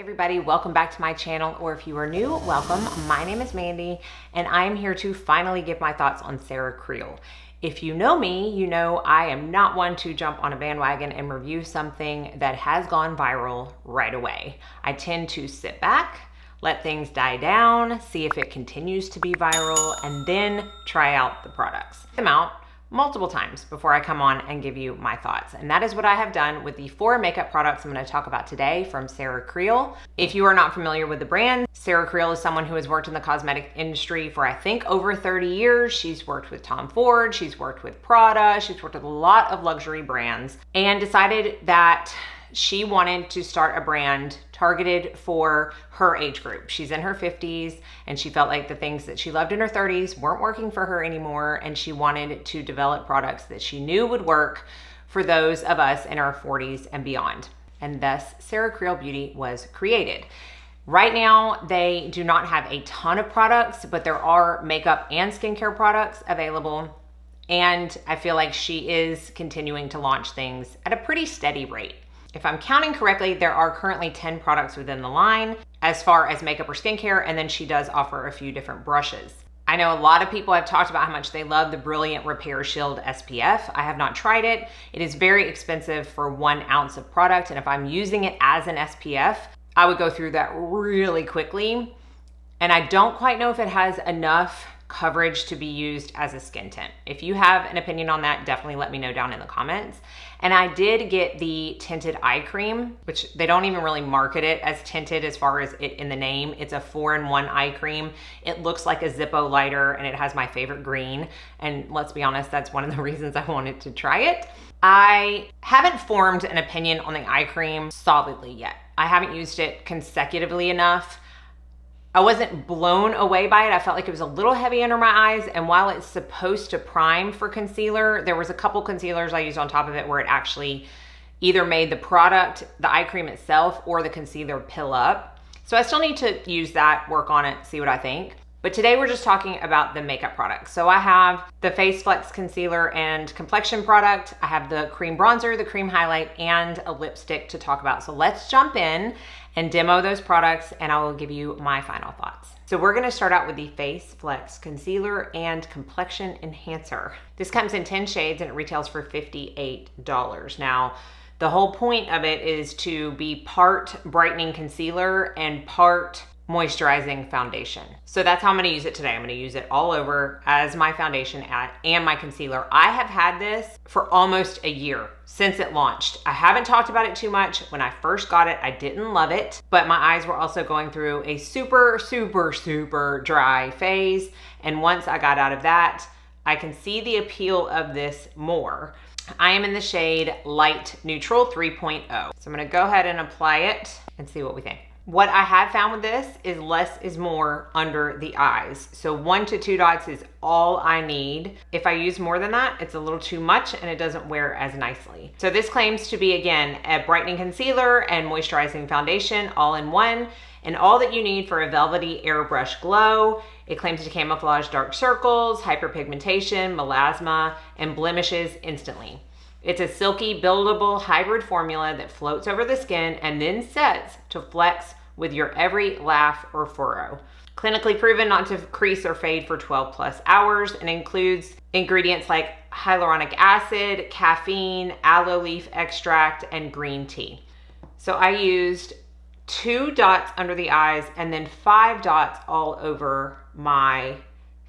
Hey everybody, welcome back to my channel, or if you are new, welcome. My name is Mandy, and I'm here to finally give my thoughts on Sarah Creal. If you know me, you know I am not one to jump on a bandwagon and review something that has gone viral right away. I tend to sit back, let things die down, see if it continues to be viral, and then try out the products. Them out multiple times before I come on and give you my thoughts. And that is what I have done with the 4 makeup products I'm going to talk about today from Sarah Creal. If you are not familiar with the brand, Sarah Creal is someone who has worked in the cosmetic industry for I think over 30 years. She's worked with Tom Ford, she's worked with Prada, she's worked with a lot of luxury brands, and decided that she wanted to start a brand targeted for her age group. She's in her 50s and she felt like the things that she loved in her 30s weren't working for her anymore, and she wanted to develop products that she knew would work for those of us in our 40s and beyond. And thus Sarah Creal Beauty was created. Right now, they do not have a ton of products, but there are makeup and skincare products available. And I feel like she is continuing to launch things at a pretty steady rate. If I'm counting correctly, there are currently 10 products within the line as far as makeup or skincare, and then she does offer a few different brushes. I know a lot of people have talked about how much they love the Brilliant Repair Shield SPF. I have not tried it. It is very expensive for 1 ounce of product, and if I'm using it as an SPF, I would go through that really quickly. And I don't quite know if it has enough coverage to be used as a skin tint. If you have an opinion on that, definitely let me know down in the comments. And I did get the tinted eye cream, which they don't even really market it as tinted as far as it in the name. It's a 4-in-1 eye cream. It looks like a Zippo lighter and it has my favorite green. And let's be honest, that's one of the reasons I wanted to try it. I haven't formed an opinion on the eye cream solidly yet. I haven't used it consecutively enough. I wasn't blown away by it. I felt like it was a little heavy under my eyes, and while it's supposed to prime for concealer, there was a couple concealers I used on top of it where it actually either made the product, the eye cream itself, or the concealer pill up. So I still need to use that, work on it, see what I think. But today we're just talking about the makeup products. So I have the Face Flex Concealer and Complexion product. I have the cream bronzer, the cream highlight, and a lipstick to talk about. So let's jump in and demo those products, and I will give you my final thoughts. So we're gonna start out with the Face Flex Concealer and Complexion Enhancer. This comes in 10 shades and it retails for $58. Now, the whole point of it is to be part brightening concealer and part moisturizing foundation. So that's how I'm gonna use it today. I'm gonna use it all over as my foundation and my concealer. I have had this for almost a year since it launched. I haven't talked about it too much. When I first got it, I didn't love it, but my eyes were also going through a super dry phase. And once I got out of that, I can see the appeal of this more. I am in the shade Light Neutral 3.0. So I'm gonna go ahead and apply it and see what we think. What I have found with this is less is more under the eyes. So 1 to 2 dots is all I need. If I use more than that, it's a little too much and it doesn't wear as nicely. So this claims to be, again, a brightening concealer and moisturizing foundation all in one, and all that you need for a velvety airbrush glow. It claims to camouflage dark circles, hyperpigmentation, melasma, and blemishes instantly. It's a silky, buildable hybrid formula that floats over the skin and then sets to flex with your every laugh or furrow. Clinically proven not to crease or fade for 12 plus hours, and includes ingredients like hyaluronic acid, caffeine, aloe leaf extract, and green tea. So I used 2 dots under the eyes and then 5 dots all over my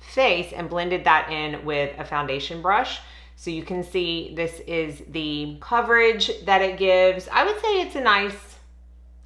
face and blended that in with a foundation brush. So you can see this is the coverage that it gives. I would say it's a nice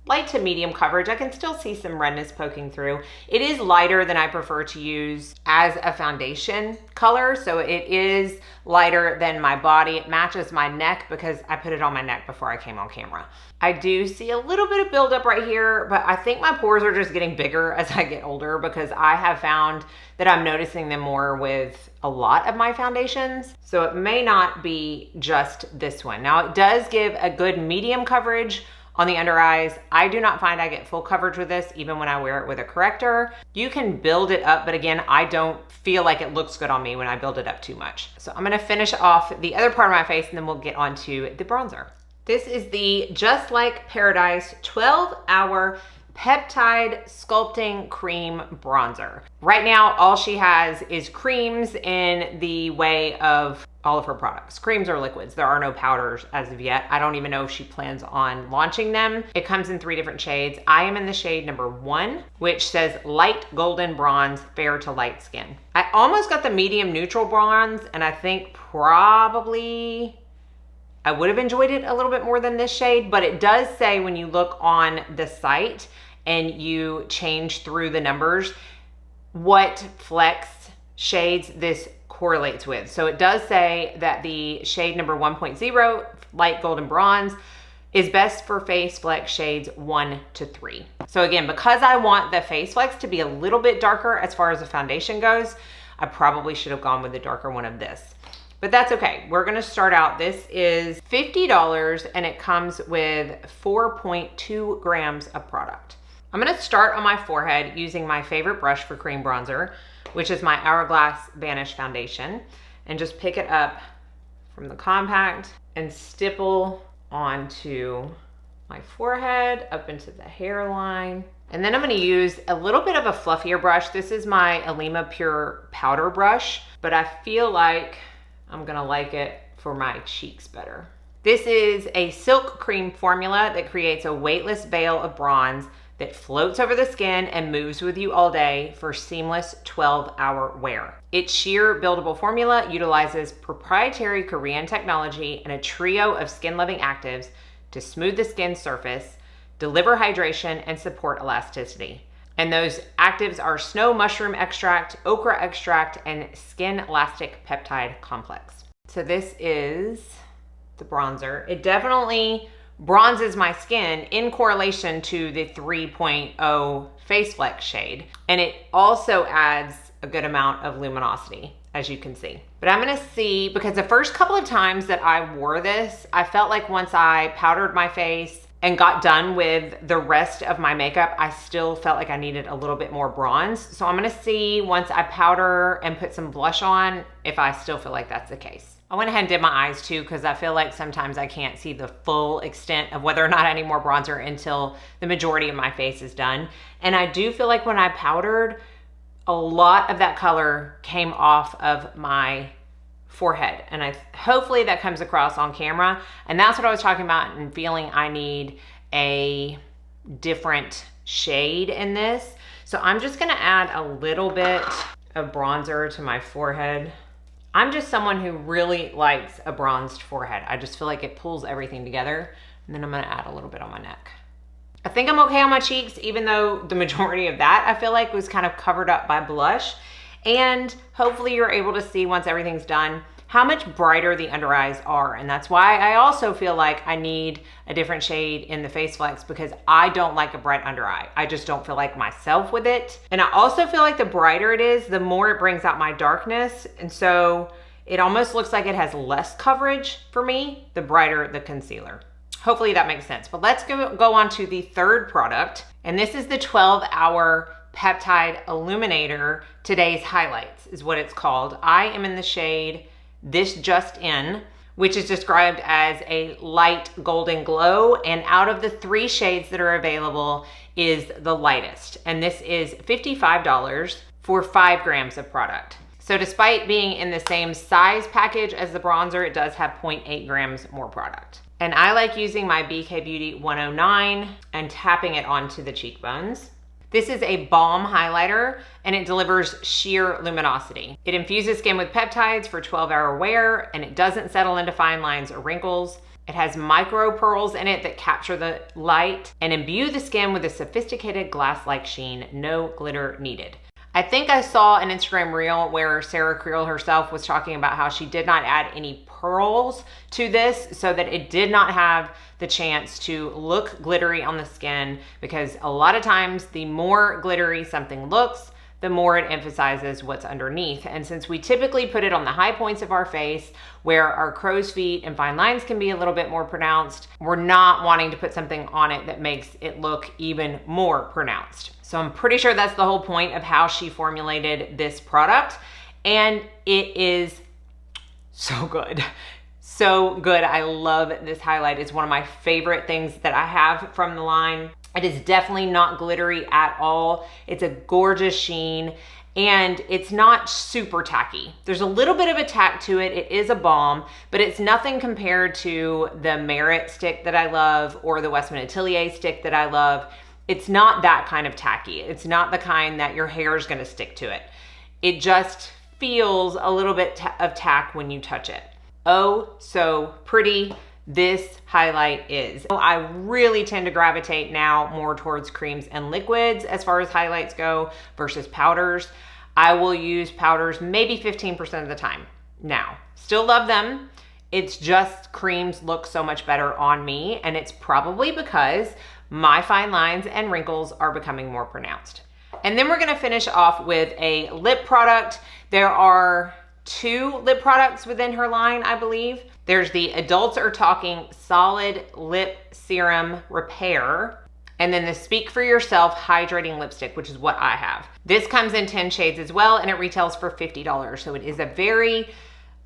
light to medium coverage. I can still see some redness poking through. It is lighter than I prefer to use as a foundation color. So it is lighter than my body. It matches my neck because I put it on my neck before I came on camera. I do see a little bit of buildup right here, but I think my pores are just getting bigger as I get older, because I have found that I'm noticing them more with a lot of my foundations. So it may not be just this one. Now it does give a good medium coverage on the under eyes. I do not find I get full coverage with this, even when I wear it with a corrector. You can build it up, but again, I don't feel like it looks good on me when I build it up too much. So I'm gonna finish off the other part of my face and then we'll get onto the bronzer. This is the Just Like Paradise 12-Hour Peptide Sculpting Cream Bronzer. Right now, all she has is creams in the way of all of her products. Creams or liquids. There are no powders as of yet. I don't even know if she plans on launching them. It comes in 3 different shades. I am in the shade number 1, which says light golden bronze, fair to light skin. I almost got the medium neutral bronze, and I think probably I would have enjoyed it a little bit more than this shade, but it does say when you look on the site and you change through the numbers, what flex shades this correlates with. So it does say that the shade number 1.0, light golden bronze, is best for face flex shades 1 to 3. So again, because I want the face flex to be a little bit darker as far as the foundation goes, I probably should have gone with the darker one of this. But that's okay. We're gonna start out. This is $50 and it comes with 4.2 grams of product. I'm gonna start on my forehead using my favorite brush for cream bronzer, which is my Hourglass Vanish Foundation, and just pick it up from the compact and stipple onto my forehead, up into the hairline. And then I'm gonna use a little bit of a fluffier brush. This is my Alima Pure Powder Brush, but I feel like I'm gonna like it for my cheeks better. This is a silk cream formula that creates a weightless veil of bronze that floats over the skin and moves with you all day for seamless 12-hour wear. Its sheer buildable formula utilizes proprietary Korean technology and a trio of skin-loving actives to smooth the skin surface, deliver hydration, and support elasticity. And those actives are snow mushroom extract, okra extract, and skin elastic peptide complex. So this is the bronzer. It definitely bronzes my skin in correlation to the 3.0 Face Flex shade. And it also adds a good amount of luminosity, as you can see. But I'm gonna see, because the first couple of times that I wore this, I felt like once I powdered my face and got done with the rest of my makeup, I still felt like I needed a little bit more bronze. So I'm gonna see once I powder and put some blush on, if I still feel like that's the case. I went ahead and did my eyes too, because I feel like sometimes I can't see the full extent of whether or not I need more bronzer until the majority of my face is done. And I do feel like when I powdered, a lot of that color came off of my forehead, and hopefully that comes across on camera. And that's what I was talking about, and feeling I need a different shade in this. So I'm just gonna add a little bit of bronzer to my forehead. I'm just someone who really likes a bronzed forehead. I just feel like it pulls everything together. And then I'm gonna add a little bit on my neck. I think I'm okay on my cheeks, even though the majority of that I feel like was kind of covered up by blush. And hopefully you're able to see once everything's done how much brighter the under eyes are. And that's why I also feel like I need a different shade in the Face Flex, because I don't like a bright under eye. I just don't feel like myself with it. And I also feel like the brighter it is, the more it brings out my darkness. And so it almost looks like it has less coverage for me, the brighter the concealer. Hopefully that makes sense. But let's go on to the third product. And this is the 12-hour Peptide Illuminator Today's Highlights is what it's called. I am in the shade This Just In, which is described as a light golden glow. And out of the 3 shades that are available is the lightest. And this is $55 for 5 grams of product. So despite being in the same size package as the bronzer, it does have 0.8 grams more product. And I like using my BK Beauty 109 and tapping it onto the cheekbones. This is a balm highlighter, and it delivers sheer luminosity. It infuses skin with peptides for 12-hour wear, and it doesn't settle into fine lines or wrinkles. It has micro pearls in it that capture the light and imbue the skin with a sophisticated glass-like sheen, no glitter needed. I think I saw an Instagram reel where Sarah Creal herself was talking about how she did not add any pearls to this, so that it did not have the chance to look glittery on the skin, because a lot of times the more glittery something looks, the more it emphasizes what's underneath. And since we typically put it on the high points of our face where our crow's feet and fine lines can be a little bit more pronounced, we're not wanting to put something on it that makes it look even more pronounced. So I'm pretty sure that's the whole point of how she formulated this product. And it is so good. So good. I love this highlight. It's one of my favorite things that I have from the line. It is definitely not glittery at all. It's a gorgeous sheen and it's not super tacky. There's a little bit of a tack to it. It is a balm, but it's nothing compared to the Merit stick that I love or the Westman Atelier stick that I love. It's not that kind of tacky. It's not the kind that your hair is gonna stick to it. It just feels a little bit of tack when you touch it. Oh, so pretty this highlight is. I really tend to gravitate now more towards creams and liquids as far as highlights go versus powders. I will use powders maybe 15% of the time. Now, still love them. It's just creams look so much better on me, and it's probably because my fine lines and wrinkles are becoming more pronounced. And then we're gonna finish off with a lip product. There are 2 lip products within her line, I believe. There's the Adults Are Talking Solid Lip Serum Repair, and then the Speak For Yourself Hydrating Lipstick, which is what I have. This comes in 10 shades as well, and it retails for $50. So it is a very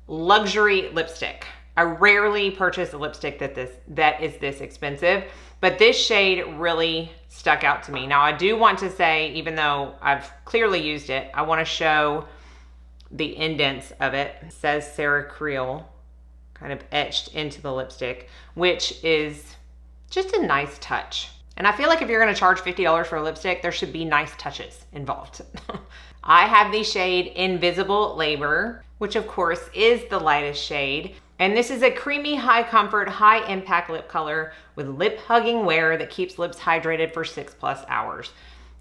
luxury lipstick. I rarely purchase a lipstick that is this expensive, but this shade really stuck out to me. Now I do want to say, even though I've clearly used it, I wanna show the indents of it. It says Sarah Creal, kind of etched into the lipstick, which is just a nice touch. And I feel like if you're gonna charge $50 for a lipstick, there should be nice touches involved. I have the shade Invisible Labor, which of course is the lightest shade. And this is a creamy, high comfort, high impact lip color with lip hugging wear that keeps lips hydrated for 6+ hours.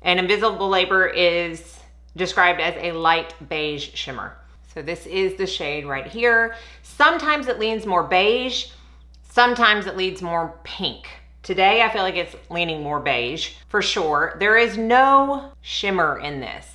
And Invisible Labor is described as a light beige shimmer. So this is the shade right here. Sometimes it leans more beige, sometimes it leans more pink. Today, I feel like it's leaning more beige for sure. There is no shimmer in this.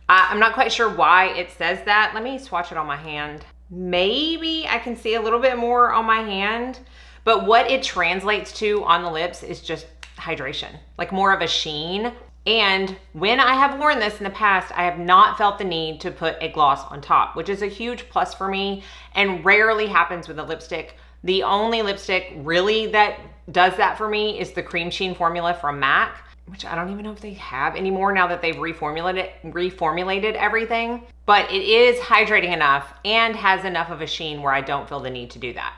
I'm not quite sure why it says that. Let me swatch it on my hand. Maybe I can see a little bit more on my hand, but what it translates to on the lips is just hydration, like more of a sheen. And when I have worn this in the past, I have not felt the need to put a gloss on top, which is a huge plus for me and rarely happens with a lipstick. The only lipstick really that does that for me is the Cream Sheen formula from MAC, which I don't even know if they have anymore now that they've reformulated everything. But it is hydrating enough and has enough of a sheen where I don't feel the need to do that.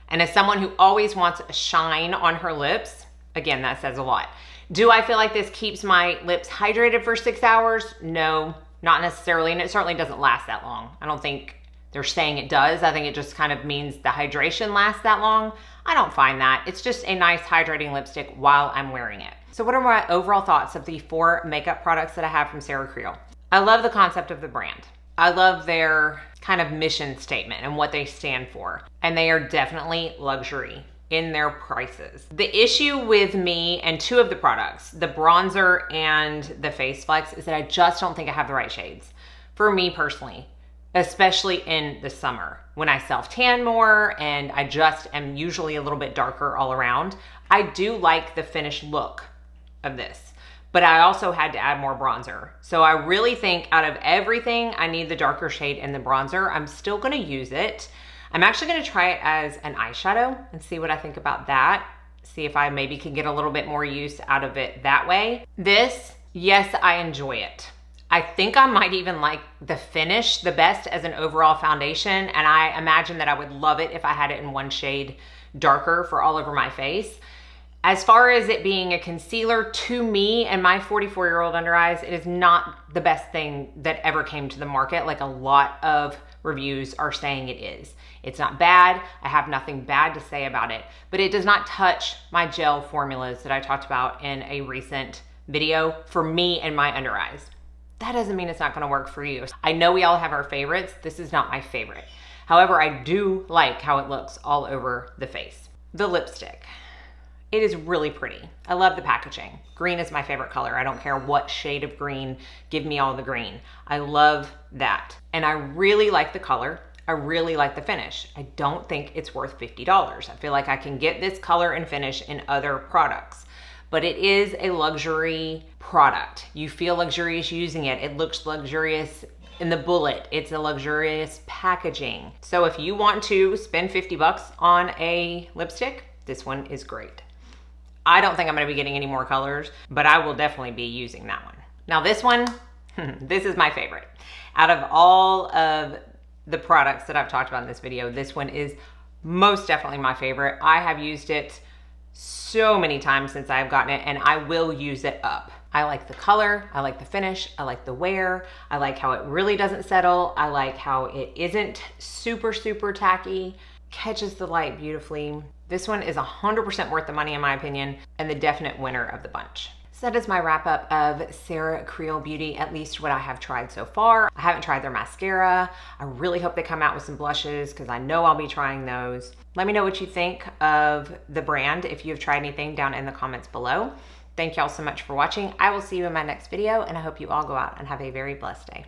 And as someone who always wants a shine on her lips, again, that says a lot. Do I feel like this keeps my lips hydrated for 6 hours? No, not necessarily, and it certainly doesn't last that long. I don't think they're saying it does. I think it just kind of means the hydration lasts that long. I don't find that. It's just a nice hydrating lipstick while I'm wearing it. So what are my overall thoughts of the 4 makeup products that I have from Sarah Creal? I love the concept of the brand. I love their kind of mission statement and what they stand for. And they are definitely luxury in their prices. The issue with me and 2 of the products, the bronzer and the Face Flex, is that I just don't think I have the right shades for me personally, especially in the summer when I self-tan more and I just am usually a little bit darker all around. I do like the finished look of this, but I also had to add more bronzer. So I really think out of everything, I need the darker shade in the bronzer. I'm still gonna use it. I'm actually gonna try it as an eyeshadow and see what I think about that. See if I maybe can get a little bit more use out of it that way. This, yes, I enjoy it. I think I might even like the finish the best as an overall foundation, and I imagine that I would love it if I had it in one shade darker for all over my face. As far as it being a concealer, to me and my 44-year-old under eyes, it is not the best thing that ever came to the market like a lot of reviews are saying it is. It's not bad. I have nothing bad to say about it, but it does not touch my gel formulas that I talked about in a recent video for me and my under eyes. That doesn't mean it's not gonna work for you. I know we all have our favorites. This is not my favorite. However, I do like how it looks all over the face. The lipstick. It is really pretty. I love the packaging. Green is my favorite color. I don't care what shade of green, give me all the green. I love that. And I really like the color. I really like the finish. I don't think it's worth $50. I feel like I can get this color and finish in other products, but it is a luxury product. You feel luxurious using it. It looks luxurious in the bullet. It's a luxurious packaging. So if you want to spend $50 on a lipstick, this one is great. I don't think I'm gonna be getting any more colors, but I will definitely be using that one. Now this one, this is my favorite. Out of all of the products that I've talked about in this video, this one is most definitely my favorite. I have used it so many times since I've gotten it, and I will use it up. I like the color, I like the finish, I like the wear, I like how it really doesn't settle, I like how it isn't super, super tacky, catches the light beautifully. This one is 100% worth the money in my opinion, and the definite winner of the bunch. So that is my wrap up of Sarah Creal Beauty, at least what I have tried so far. I haven't tried their mascara. I really hope they come out with some blushes because I know I'll be trying those. Let me know what you think of the brand if you've tried anything down in the comments below. Thank y'all so much for watching. I will see you in my next video, and I hope you all go out and have a very blessed day.